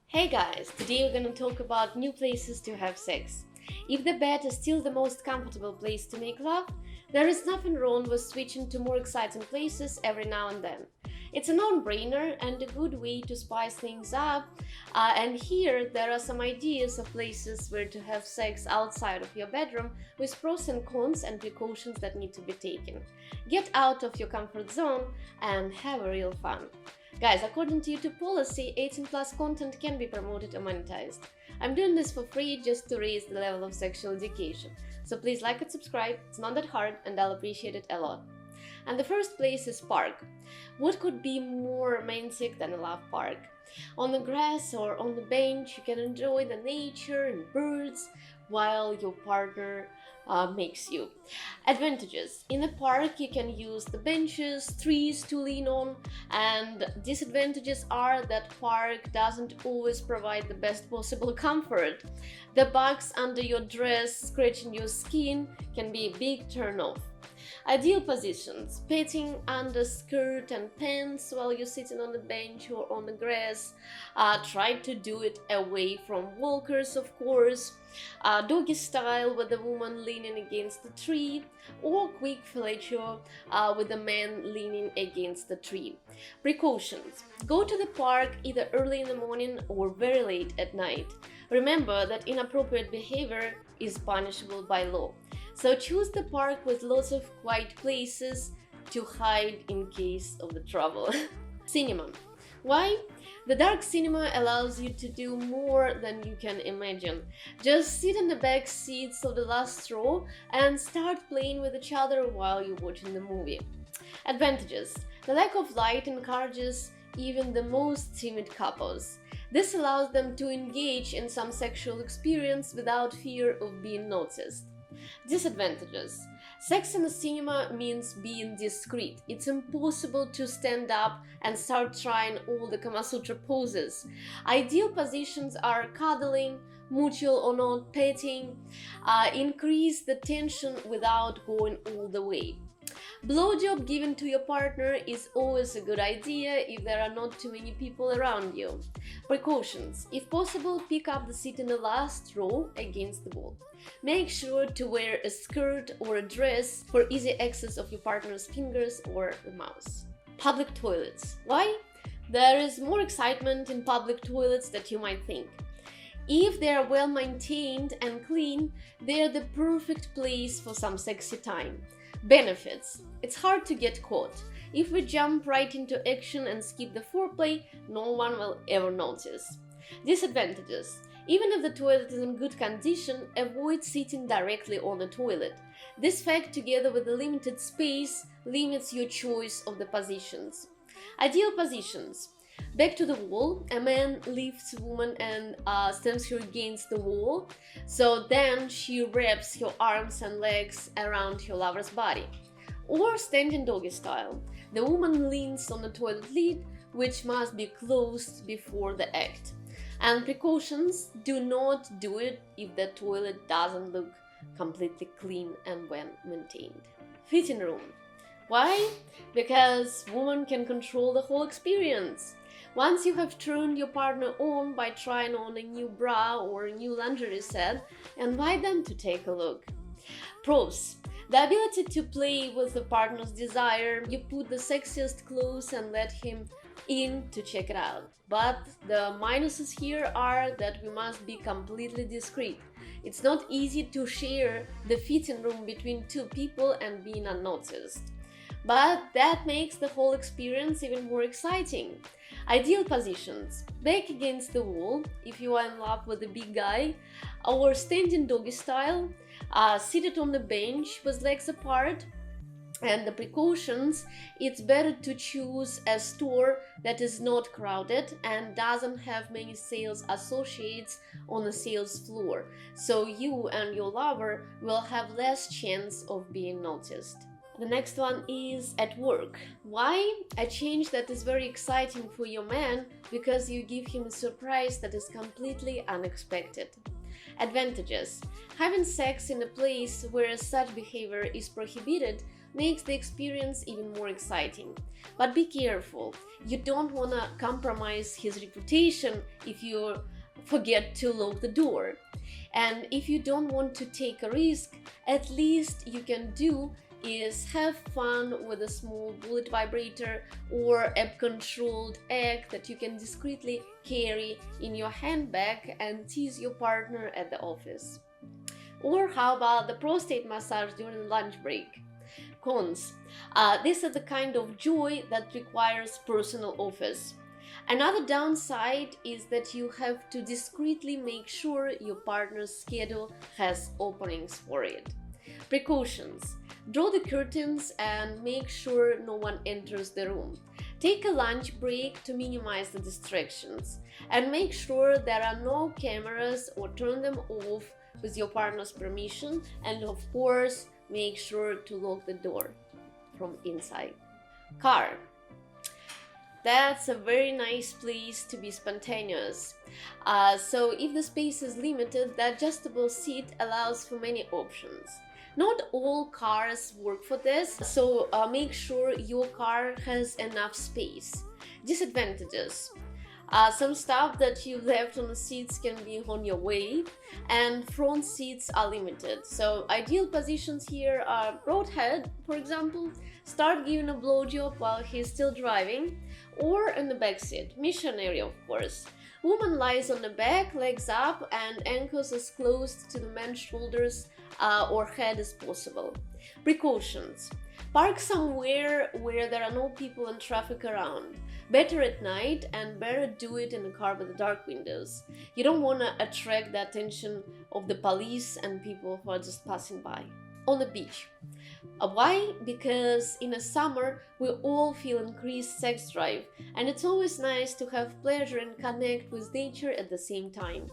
Hey guys, today we're gonna talk about new places to have sex. If the bed is still the most comfortable place to make love, there is nothing wrong with switching to more exciting places every now and then. It's a non-brainer and a good way to spice things up, and here there are some ideas of places where to have sex outside of your bedroom with pros and cons and precautions that need to be taken. Get out of your comfort zone and have a real fun. Guys, according to YouTube policy, 18 plus content can be promoted or monetized. I'm doing this for free just to raise the level of sexual education. So please like and subscribe, it's not that hard and I'll appreciate it a lot. And the first place is park. What could be more romantic than a love park? On the grass or on the bench, you can enjoy the nature and birds while your partner makes you. Advantages. In the park, you can use the benches, trees to lean on, and disadvantages are that park doesn't always provide the best possible comfort. The bugs under your dress scratching your skin can be a big turn off. Ideal positions: petting under skirt and pants while you're sitting on the bench or on the grass. Try to do it away from walkers, of course. Doggy style with the woman leaning against the tree, or quick fellatio with the man leaning against the tree. Precautions: go to the park either early in the morning or very late at night. Remember that inappropriate behavior is punishable by law. So choose the park with lots of quiet places to hide in case of the trouble. Cinema. Why? The dark cinema allows you to do more than you can imagine. Just sit in the back seats of the last row and start playing with each other while you're watching the movie. Advantages. The lack of light encourages even the most timid couples. This allows them to engage in some sexual experience without fear of being noticed. Disadvantages. Sex in the cinema means being discreet. It's impossible to stand up and start trying all the Kama Sutra poses. Ideal positions are cuddling, mutual or not petting, increase the tension without going all the way. Blowjob given to your partner is always a good idea if there are not too many people around you. Precautions. If possible, pick up the seat in the last row against the wall. Make sure to wear a skirt or a dress for easy access of your partner's fingers or the mouse. Public toilets. Why? There is more excitement in public toilets than you might think. If they are well maintained and clean, they are the perfect place for some sexy time. Benefits. It's hard to get caught. If we jump right into action and skip the foreplay, no one will ever notice. Disadvantages. Even if the toilet is in good condition, avoid sitting directly on the toilet. This fact, together with the limited space, limits your choice of the positions. Ideal positions. Back to the wall, a man lifts a woman and stands her against the wall, so then she wraps her arms and legs around her lover's body. Or standing doggy style. The woman leans on the toilet lid, which must be closed before the act. And precautions: do not do it if the toilet doesn't look completely clean and well maintained. Fitting room. Why? Because women can control the whole experience. Once you have turned your partner on by trying on a new bra or a new lingerie set, invite them to take a look. Pros. The ability to play with the partner's desire. You put the sexiest clothes and let him in to check it out. But the minuses here are that we must be completely discreet. It's not easy to share the fitting room between two people and being unnoticed. But that makes the whole experience even more exciting. Ideal positions: back against the wall if you are in love with a big guy, or standing doggy style, seated on the bench with legs apart. And the precautions: it's better to choose a store that is not crowded and doesn't have many sales associates on the sales floor, so you and your lover will have less chance of being noticed. The next one is at work. Why? A change that is very exciting for your man because you give him a surprise that is completely unexpected. Advantages: having sex in a place where such behavior is prohibited makes the experience even more exciting. But be careful, you don't want to compromise his reputation if you forget to lock the door. And if you don't want to take a risk, at least you can do is have fun with a small bullet vibrator or app-controlled egg that you can discreetly carry in your handbag and tease your partner at the office. Or how about the prostate massage during lunch break? Cons. This is the kind of joy that requires personal office. Another downside is that you have to discreetly make sure your partner's schedule has openings for it. Precautions. Draw the curtains and make sure no one enters the room. Take a lunch break to minimize the distractions. And make sure there are no cameras or turn them off with your partner's permission. And of course, make sure to lock the door from inside. Car. That's a very nice place to be spontaneous. So if the space is limited, the adjustable seat allows for many options. Not all cars work for this, so make sure your car has enough space. Disadvantages. Some stuff that you left on the seats can be on your way, and front seats are limited. So ideal positions here are broad head, for example, start giving a blowjob while he's still driving, or in the back seat, missionary of course. Woman lies on the back, legs up, and ankles as close to the man's shoulders or head as possible. Precautions. Park somewhere where there are no people and traffic around. Better at night, and better do it in a car with dark windows. You don't want to attract the attention of the police and people who are just passing by. On the beach. Why? Because in the summer we all feel increased sex drive, and it's always nice to have pleasure and connect with nature at the same time.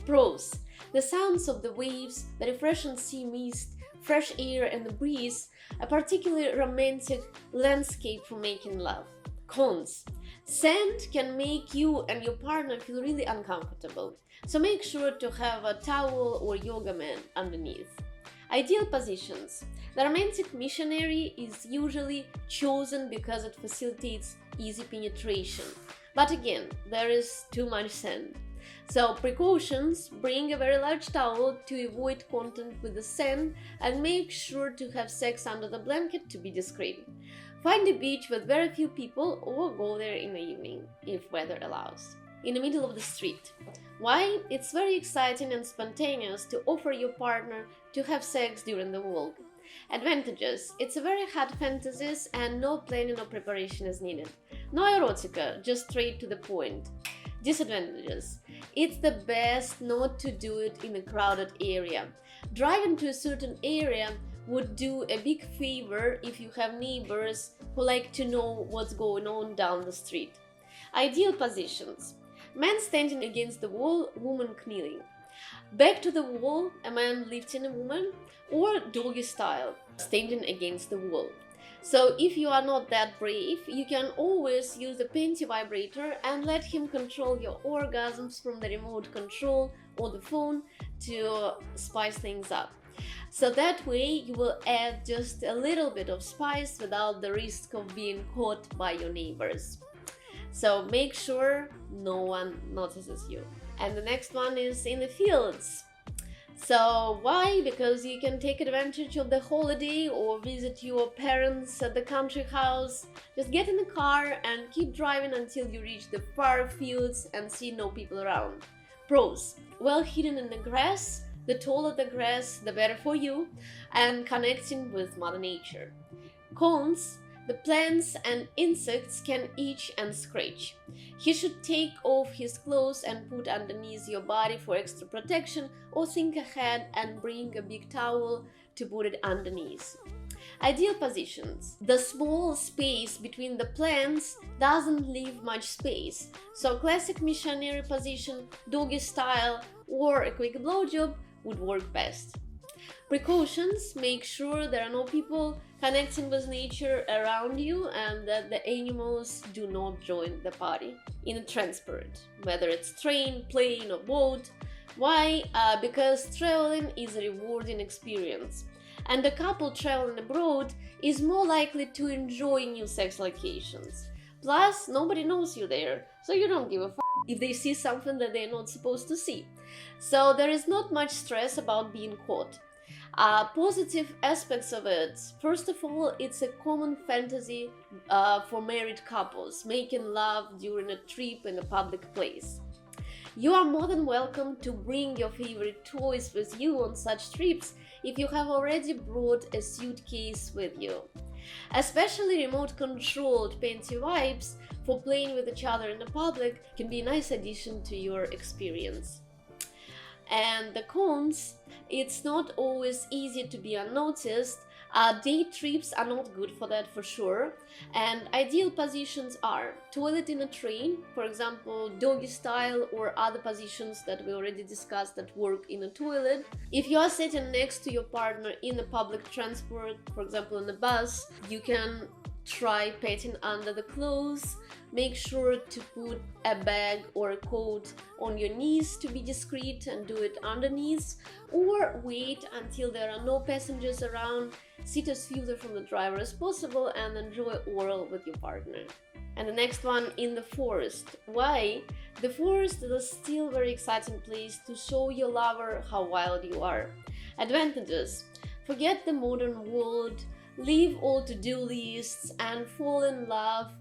Pros. The sounds of the waves, the refreshing sea mist, fresh air and the breeze, a particularly romantic landscape for making love. Cons. Sand can make you and your partner feel really uncomfortable, so make sure to have a towel or yoga mat underneath. Ideal positions. The romantic missionary is usually chosen because it facilitates easy penetration. But again, there is too much sand. So precautions, bring a very large towel to avoid contact with the sand and make sure to have sex under the blanket to be discreet. Find a beach with very few people or go there in the evening, if weather allows. In the middle of the street. Why? It's very exciting and spontaneous to offer your partner to have sex during the walk. Advantages. It's a very hot fantasy and no planning or preparation is needed. No erotica, just straight to the point. Disadvantages. It's the best not to do it in a crowded area. Driving to a certain area would do a big favor if you have neighbors who like to know what's going on down the street. Ideal positions. Man standing against the wall, woman kneeling. Back to the wall, a man lifting a woman, or doggy style, standing against the wall. So if you are not that brave, you can always use the panty vibrator and let him control your orgasms from the remote control or the phone to spice things up. So that way you will add just a little bit of spice without the risk of being caught by your neighbors. So make sure no one notices you. And the next one is in the fields. So why? Because you can take advantage of the holiday or visit your parents at the country house. Just get in the car and keep driving until you reach the far fields and see no people around. Pros. Well hidden in the grass. The taller the grass, the better for you, and connecting with Mother Nature. Cons. The plants and insects can itch and scratch. He should take off his clothes and put underneath your body for extra protection, or think ahead and bring a big towel to put it underneath. Ideal positions. The small space between the plants doesn't leave much space, so classic missionary position, doggy style, or a quick blowjob would work best. Precautions. Make sure there are no people connecting with nature around you and that the animals do not join the party. In transport, whether it's train, plane or boat. Why? Because traveling is a rewarding experience. And a couple traveling abroad is more likely to enjoy new sex locations. Plus, nobody knows you there, so you don't give a if they see something that they're not supposed to see. So there is not much stress about being caught. Positive aspects of it. First of all, it's a common fantasy for married couples, making love during a trip in a public place. You are more than welcome to bring your favorite toys with you on such trips if you have already brought a suitcase with you. Especially remote controlled panty wipes for playing with each other in the public can be a nice addition to your experience. And the cons, it's not always easy to be unnoticed. Day trips are not good for that for sure. And ideal positions are toilet in a train, for example, doggy style, or other positions that we already discussed that work in a toilet. If you are sitting next to your partner in a public transport, for example in a bus, you can try petting under the clothes. Make sure to put a bag or a coat on your knees to be discreet and do it underneath, or wait until there are no passengers around, sit as further from the driver as possible and enjoy oral with your partner. And the next one, in the forest. Why? The forest is a still very exciting place to show your lover how wild you are. Advantages: forget the modern world, leave all to-do lists and fall in love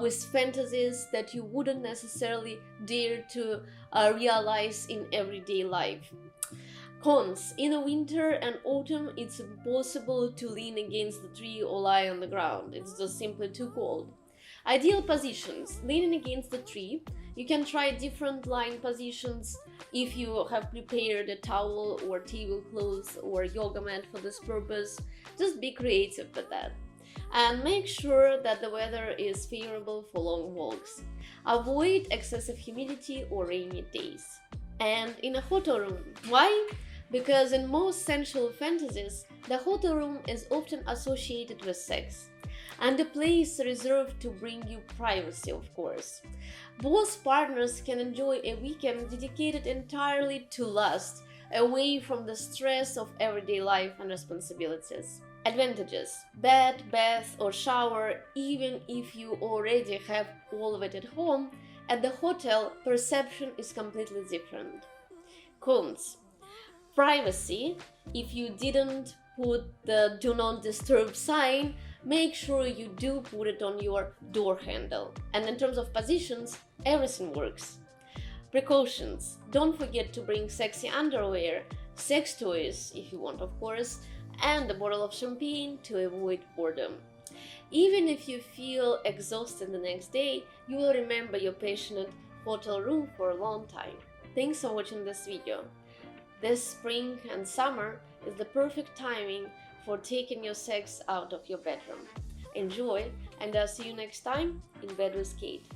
with fantasies that you wouldn't necessarily dare to realize in everyday life. Cons: in the winter and autumn, it's impossible to lean against the tree or lie on the ground. It's just simply too cold. Ideal positions: leaning against the tree. You can try different lying positions if you have prepared a towel or tablecloth or yoga mat for this purpose. Just be creative with that. And make sure that the weather is favorable for long walks. Avoid excessive humidity or rainy days. And in a hotel room. Why? Because in most sensual fantasies, the hotel room is often associated with sex, and a place reserved to bring you privacy, of course. Both partners can enjoy a weekend dedicated entirely to lust, away from the stress of everyday life and responsibilities. Advantages: bed, bath or shower, even if you already have all of it at home. At the hotel, perception is completely different. Cons: privacy. If you didn't put the do not disturb sign, make sure you do put it on your door handle. And in terms of positions, everything works. Precautions: don't forget to bring sexy underwear, sex toys if you want, of course, and a bottle of champagne to avoid boredom. Even if you feel exhausted the next day, you will remember your passionate hotel room for a long time. Thanks for watching this video. This spring and summer is the perfect timing for taking your sex out of your bedroom. Enjoy, and I'll see you next time in Bed with Kate.